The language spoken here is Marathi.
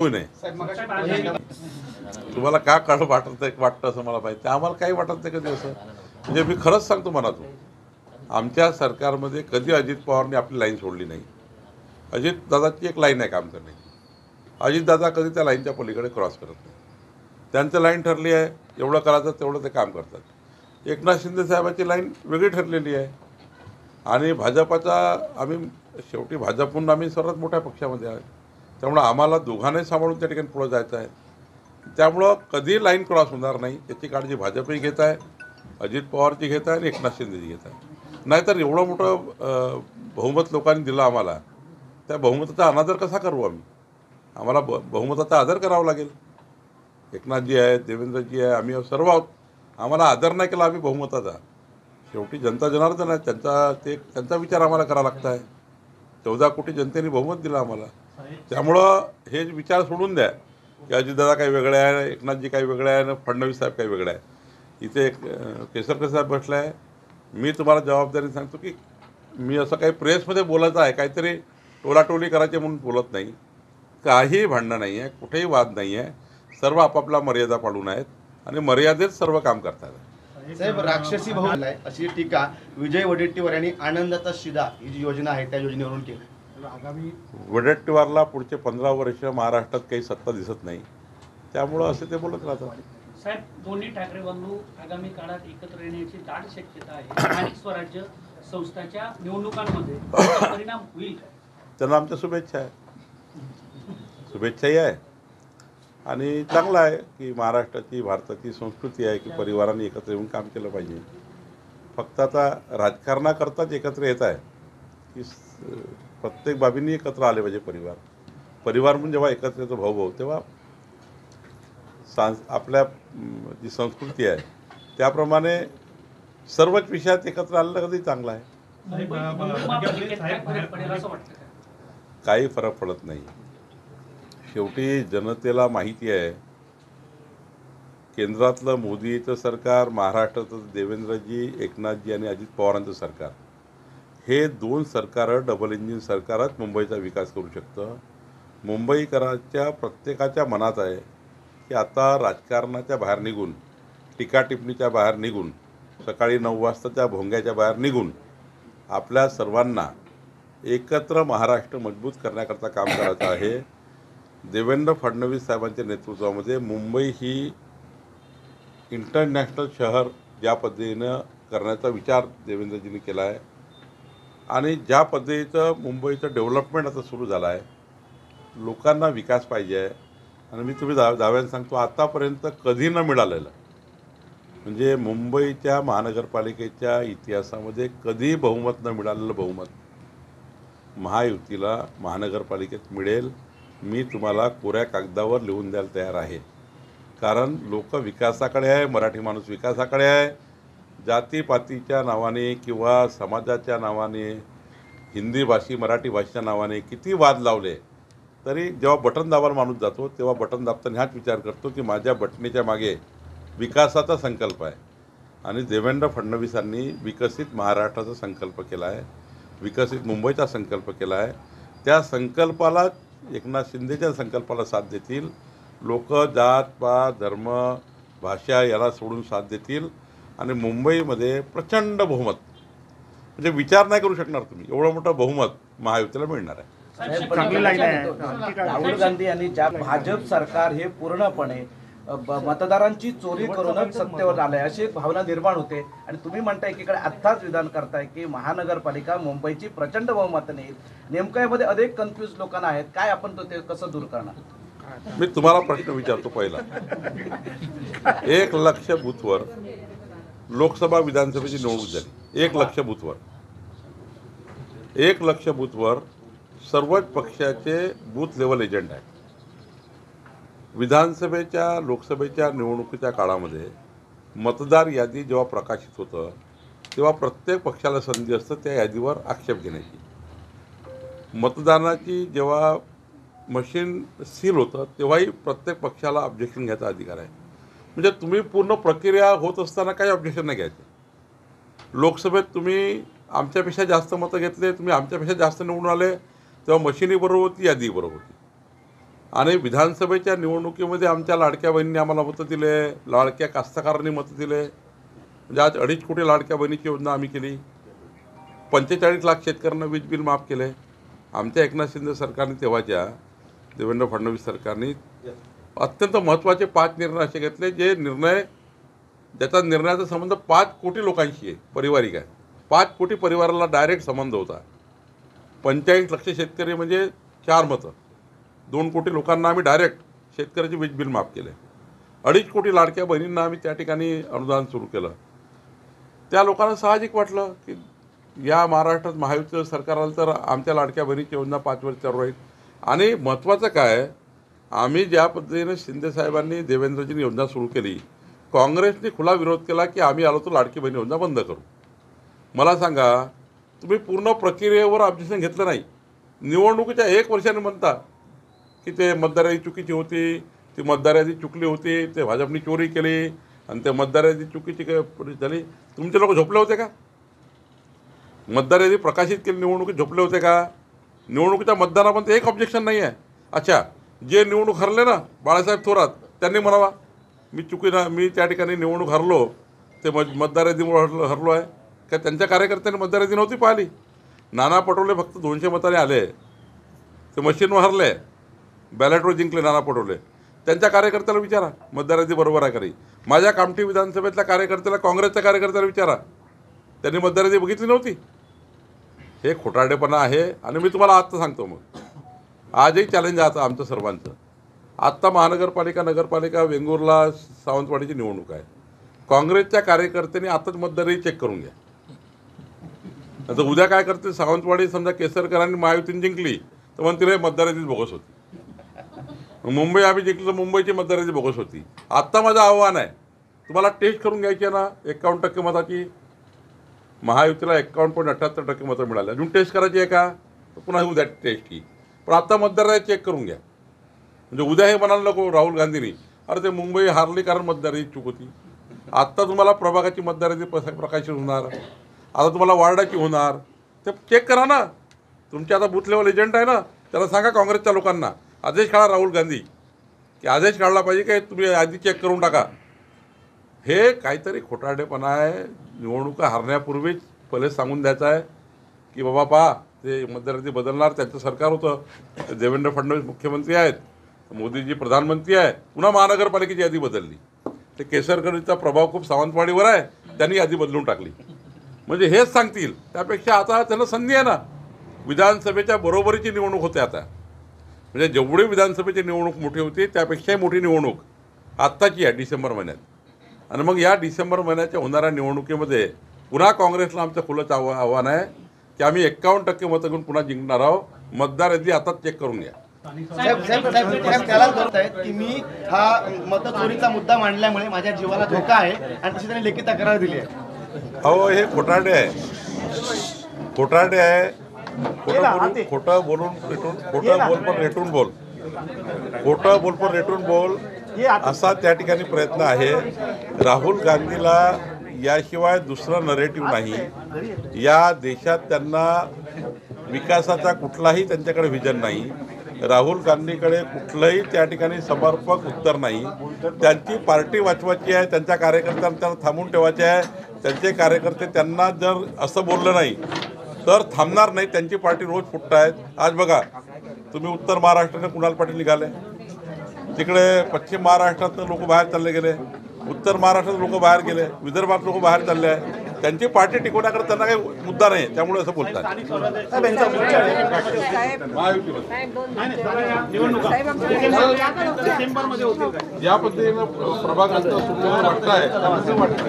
नाही तुम्हाला का काळ वाटतं असं मला माहिती, आम्हाला काही वाटत नाही कधी असं. म्हणजे मी खरंच सांगतो मनातून, आमच्या सरकारमध्ये कधी अजित पवारने आपली लाईन सोडली नाही. अजित दादाची एक लाईन आहे काम करण्याची. अजित दादा कधी त्या लाईनच्या पलीकडे क्रॉस करत नाही. त्यांचं लाईन ठरली आहे, एवढं करायचं तेवढं ते काम करतात. एकनाथ शिंदे साहेबांची लाईन वेगळी ठरलेली आहे. आणि भाजपाचा आम्ही शेवटी भाजपहून आम्ही सर्वात मोठ्या पक्षामध्ये आहे, त्यामुळं आम्हाला दोघांनाही सांभाळून त्या ठिकाणी पुढं जायचं आहे. त्यामुळं कधी लाईन क्रॉस होणार नाही याची काळजी भाजपही घेत आहे, अजित पवारची घेत आहे आणि एकनाथ शिंदेची घेत आहे. नाहीतर एवढं मोठं बहुमत लोकांनी दिलं आम्हाला, त्या बहुमताचा अनादर कसा करू आम्ही? आम्हाला बहुमताचा आदर करावा लागेल. एकनाथजी आहे, देवेंद्रजी आहे, आम्ही सर्व आहोत. आम्हाला आदर नाही केला आम्ही बहुमताचा. शेवटी जनता जनार्दन आहे, त्यांचा विचार आम्हाला करावा लागत आहे. 14 कोटी जनतेने बहुमत दिलं आम्हाला. त्यामुळं हे विचार सोडून द्या की अजितदादा काही वेगळे आहे, एकनाथजी काही वेगळे आहे, फडणवीस साहेब काही वेगळे आहे. इथे केसरकर साहेब बसला आहे. मी तुम्हाला जबाबदारी सांगतो की मी असं काही प्रेसमध्ये बोलायचं आहे, काहीतरी टोलाटोली करायची म्हणून बोलत नाही. काही भांडणं नाही आहे, कुठेही वाद नाही आहे. सर्व आपापला मर्यादा पाळून आहेत आणि मर्यादेत सर्व काम करतात. साहेब, राक्षसी भाऊ आहे अशी टीका विजय वडेट्टीवार यांनी आनंदाचा शिदा ही जी योजना आहे त्या योजनेवरून केली. आगामी वडेट्टीवारला पुढचे 15 वर्ष महाराष्ट्रात काही सत्ता दिसत नाही, त्यामुळं असे ते बोलत राहतात. साहेब, दोन्ही ठाकरे बंधू आगामी काळात एकत्र येण्याची दाट शक्यता आहे. स्थानिक स्वराज्य संस्थांच्या निवडणुकांमध्ये परिणाम होईल का? त्यांना आमच्या शुभेच्छा आहे, शुभेच्छाही आहे. आणि चांगलं आहे की महाराष्ट्राची भारताची संस्कृती आहे की परिवाराने एकत्र येऊन काम केलं पाहिजे. फक्त आता राजकारणाकरताच एकत्र येत आहे की प्रत्येक बाबींनी एकत्र आले पाहिजे. परिवार म्हणून जेव्हा एकत्र येतो भाऊ तेव्हा आपल्या जी संस्कृती आहे त्याप्रमाणे सर्वच विषयात एकत्र आलेलं कधी चांगलं आहे. काही फरक पडत नाही. शेवटी जनतेला माहिती आहे, केंद्रातलं मोदीचं सरकार, महाराष्ट्राचं देवेंद्रजी, एकनाथजी आणि अजित पवारांचं सरकार, हे दोन सरकारं डबल इंजिन सरकारच मुंबईचा विकास करू शकतं. मुंबईकरांच्या प्रत्येकाच्या मनात आहे की आता राजकारणाच्या बाहेर निघून, टीकाटिप्पणीच्या बाहेर निघून, सकाळी 9 वाजताच्या भोंग्याच्या बाहेर निघून आपल्या सर्वांना एकत्र महाराष्ट्र मजबूत करण्याकरता काम करायचं आहे. देवेंद्र फडणवीस साहेबांच्या नेतृत्वामध्ये मुंबई ही इंटरनॅशनल शहर ज्या पद्धतीनं करण्याचा विचार देवेंद्रजींनी केला आहे आणि ज्या पद्धतीचं मुंबईचं डेव्हलपमेंट आता सुरू झालं आहे, लोकांना विकास पाहिजे आहे. आणि मी तुम्ही दाव्याने सांगतो, आतापर्यंत कधी न मिळालेलं, म्हणजे मुंबईच्या महानगरपालिकेच्या इतिहासामध्ये कधी बहुमत न मिळालेलं बहुमत महायुतीला महानगरपालिकेत मिळेल. मी तुम्हाला कोऱ्या कागदावर लिहून द्यायला तयार आहे. कारण लोक विकासाकडे आहे, मराठी माणूस विकासाकडे आहे. जातीपातीच्या नावाने किंवा समाजाच्या नावाने, हिंदी भाषी मराठी भाषेच्या नावाने किती वाद लावले तरी जेव्हा बटन दाबायला माणूस जातो तेव्हा बटन दाबताना ह्याच विचार करतो की माझ्या बटणीच्या मागे विकासाचा संकल्प आहे. आणि देवेंद्र फडणवीसांनी विकसित महाराष्ट्राचा संकल्प केला आहे, विकसित मुंबईचा संकल्प केला आहे. त्या संकल्पाला, एकनाथ शिंदेच्या संकल्पाला साथ देतील लोक. जात पात धर्म भाषा याला सोडून साथ देतील आणि मुंबईमध्ये प्रचंड बहुमत, म्हणजे विचार नाही करू शकणार तुम्ही, एवढं मोठं बहुमत महायुतीला मिळणार आहे. चांगली लाईन आहे. राहुल गांधी यांनी ज्या भाजप सरकार हे पूर्णपणे मतदारांची चोरी करूनच सत्तेवर आलंय अशी भावना निर्माण होते. आणि तुम्ही म्हणताय एकीकडे आत्ताच विधान करताय की महानगरपालिका मुंबईची प्रचंड बहुमताने येईल. नेमकं यामध्ये अनेक कन्फ्यूज लोकांना आहेत, काय आपण तो ते कसं दूर करणार? मी तुम्हाला प्रश्न विचारतो पहिला. 1 लाख बूथवर लोकसभा विधानसभेची निवडणूक झाली. 1 लाख बूथवर, 1 लाख बूथवर सर्वच पक्षाचे बूथ लेवल एजंट आहेत. विधानसभेच्या लोकसभेच्या निवडणुकीच्या काळामध्ये मतदार यादी जेव्हा प्रकाशित होतं तेव्हा प्रत्येक पक्षाला संधी असतं त्या यादीवर आक्षेप घेण्याची. मतदानाची जेव्हा मशीन सील होतं तेव्हाही प्रत्येक पक्षाला ऑब्जेक्शन घ्यायचा अधिकार आहे. म्हणजे तुम्ही पूर्ण प्रक्रिया होत असताना काही ऑब्जेक्शन नाही घ्यायचे. लोकसभेत तुम्ही आमच्यापेक्षा जास्त मतं घेतले, तुम्ही आमच्यापेक्षा जास्त निवडून आले, तेव्हा मशिनी बरोबर होती, यादी बरोबर होती. आणि विधानसभेच्या निवडणुकीमध्ये आमच्या लाडक्या बहिणींनी आम्हाला मतं दिले, लाडक्या कास्तकारांनी मतं दिले. म्हणजे आज 2.5 कोटी लाडक्या बहिणीची योजना आम्ही केली. 45 लाख शेतकऱ्यांना वीज बिल माफ केले. आमच्या एकनाथ शिंदे सरकारने, तेव्हाच्या देवेंद्र फडणवीस सरकारने अत्यंत महत्त्वाचे 5 निर्णय असे घेतले, जे निर्णय, ज्याचा निर्णयाचा संबंध 5 कोटी लोकांशी आहे, पारिवारिक आहे. 5 कोटी परिवाराला डायरेक्ट संबंध होता. 45 लाख शेतकरी म्हणजे 4 मतं. 2 कोटी लोकांना आम्ही डायरेक्ट शेतकऱ्याचे वीज बिल माफ केले. 2.5 कोटी लाडक्या बहिणींना आम्ही त्या ठिकाणी अनुदान सुरू केलं. त्या लोकांना साहजिक वाटलं की या महाराष्ट्रात महायुतीचं सरकार आलं तर आमच्या लाडक्या बहिणीची योजना 5 वर्ष चालू राहील. आणि महत्त्वाचं काय, आम्ही ज्या पद्धतीने शिंदेसाहेबांनी, देवेंद्रजींनी योजना सुरू केली, काँग्रेसने खुला विरोध केला की आम्ही आलो तर लाडकी बहिणी योजना बंद करू. मला सांगा, तुम्ही पूर्ण प्रक्रियेवर ऑब्जेक्शन घेतलं नाही. निवडणुकीच्या 1 वर्षाने म्हणता की ते मतदार यादी चुकीची होती, ती मतदार यादी चुकली होती, ते भाजपनी चोरी केली आणि ते मतदार यादी चुकीची झाली. तुमचे लोक झोपले होते का? मतदार यादी प्रकाशित केली, निवडणुकीत झोपले होते का? निवडणुकीच्या मतदानापर्यंत एक ऑब्जेक्शन नाही आहे. अच्छा, जे निवडणूक हरले ना बाळासाहेब थोरात, त्यांनी म्हणावा मी त्या ठिकाणी निवडणूक हरलो, ते मतदार यादीमुळे हरलो आहे का? त्यांच्या कार्यकर्त्यांनी मतदार यादी नव्हती पाहिली. नाना पटोले फक्त 200 मताने आले, ते मशीनवर हरले, बॅलेटवर जिंकले नाना पटोले. त्यांच्या कार्यकर्त्याला विचारा मतदार यादी बरोबर आहे का नाही. माझ्या कामठी विधानसभेतल्या कार्यकर्त्याला, काँग्रेसच्या कार्यकर्त्याला विचारा, त्यांनी मतदार यादी बघितली नव्हती. हे खोटारडेपणा आहे. आणि मी तुम्हाला आत्ता सांगतो, मग आजही चॅलेंज आहे आमचं सर्वांचं. आत्ता महानगरपालिका, नगरपालिका, वेंगुर्ला, सावंतवाडीची निवडणूक आहे. काँग्रेसच्या कार्यकर्त्यांनी आताच मतदार यादी चेक करून घ्या. आता उद्या काय करते, सावंतवाडी समजा केसरकरांनी महायुतीने जिंकली तर म्हणतील मतदार यादीच बोगस होती. मुंबई आम्ही जिंकली तर मुंबईची मतदार यादी बोगस होती. आत्ता माझं आव्हान आहे, तुम्हाला टेस्ट करून घ्यायची आहे ना 51% मताची. महायुतीला 51.78% मतं मिळाली. अजून टेस्ट करायची आहे का? तर पुन्हा उद्या टेस्ट की. पण आत्ता मतदार यादी चेक करून घ्या. म्हणजे उद्या हे म्हणायला नको राहुल गांधींनी, अरे ते मुंबई हारली कारण मतदार यादी चूक होती. आत्ता तुम्हाला प्रभागाची मतदार यादी प्रकाशित होणार, आता तुम्हाला वार्डाची होणार, ते चेक करा ना. तुमचे आता बूथ लेवल एजंट आहे ना, त्याला सांगा काँग्रेसच्या लोकांना, आदेश काढा राहुल गांधी की आदेश काढला पाहिजे काय तुम्ही आधी चेक करून टाका. हे काहीतरी खोटारडेपणा आहे. निवडणुका हरण्यापूर्वीच पहिले सांगून द्यायचं आहे की बाबा पहा, ते मतदार यादी बदलणार, त्यांचं सरकार होतं, देवेंद्र फडणवीस मुख्यमंत्री आहेत, मोदीजी प्रधानमंत्री आहे, पुन्हा महानगरपालिकेची यादी बदलली. ते केसरकरचा प्रभाव खूप सावंतवाडीवर आहे, त्यांनी यादी बदलून टाकली. म्हणजे हेच सांगतील. त्यापेक्षा आता त्यांना संधी आहे ना, विधानसभेच्या बरोबरीची निवडणूक होते आता. म्हणजे जेवढी विधानसभेची निवडणूक मोठी होती त्यापेक्षाही मोठी निवडणूक आत्ताची आहे डिसेंबर महिन्यात. आणि मग या डिसेंबर महिन्याच्या होणाऱ्या निवडणुकीमध्ये पुन्हा काँग्रेसला आमचं खुलंच आव्हान आहे की आम्ही 51% मतं घेऊन पुन्हा जिंकणार आहोत. मतदार यादी आताच चेक करून घ्या. साहेब त्यालाच बोलतायत की मी हा मतचोरीचा मुद्दा मांडल्यामुळे माझ्या जीवाला धोका आहे आणि तशी त्यांनी लेखी तक्रार दिली आहे. अहो, हे खोटारडे आहे, खोटारडे आहे. खोटं बोलून रेटून, खोटं बोल पण रेटून बोल, खोटं बोल पण रेटून बोल असा त्या ठिकाणी प्रयत्न आहे. राहुल गांधीला याशिवाय दुसरं नरेटिव्ह नाही. या देशात त्यांना विकासाचा कुठलाही त्यांच्याकडे व्हिजन नाही. राहुल गांधीकडे कुठलंही त्या ठिकाणी समर्पक उत्तर नाही. त्यांची पार्टी वाचवायची आहे, त्यांच्या कार्यकर्त्यांना त्यांना थांबून ठेवायचे आहे. त्यांचे कार्यकर्ते त्यांना जर असं बोललं नाही तर थांबणार नाही. त्यांची पार्टी रोज फुटत आहेत. आज बघा तुम्ही उत्तर महाराष्ट्राने कुणाल पाटील निघाले, तिकडे पश्चिम महाराष्ट्रातनं लोक बाहेर चालले गेले, उत्तर महाराष्ट्रात लोक बाहेर गेले, विदर्भात लोक बाहेर चालले आहे. त्यांची पार्टी टिकवण्याकडे त्यांना काही मुद्दा नाही, त्यामुळे असं बोलतात. या पद्धतीनं प्रभागांचा वाटत आहे असं वाटतं.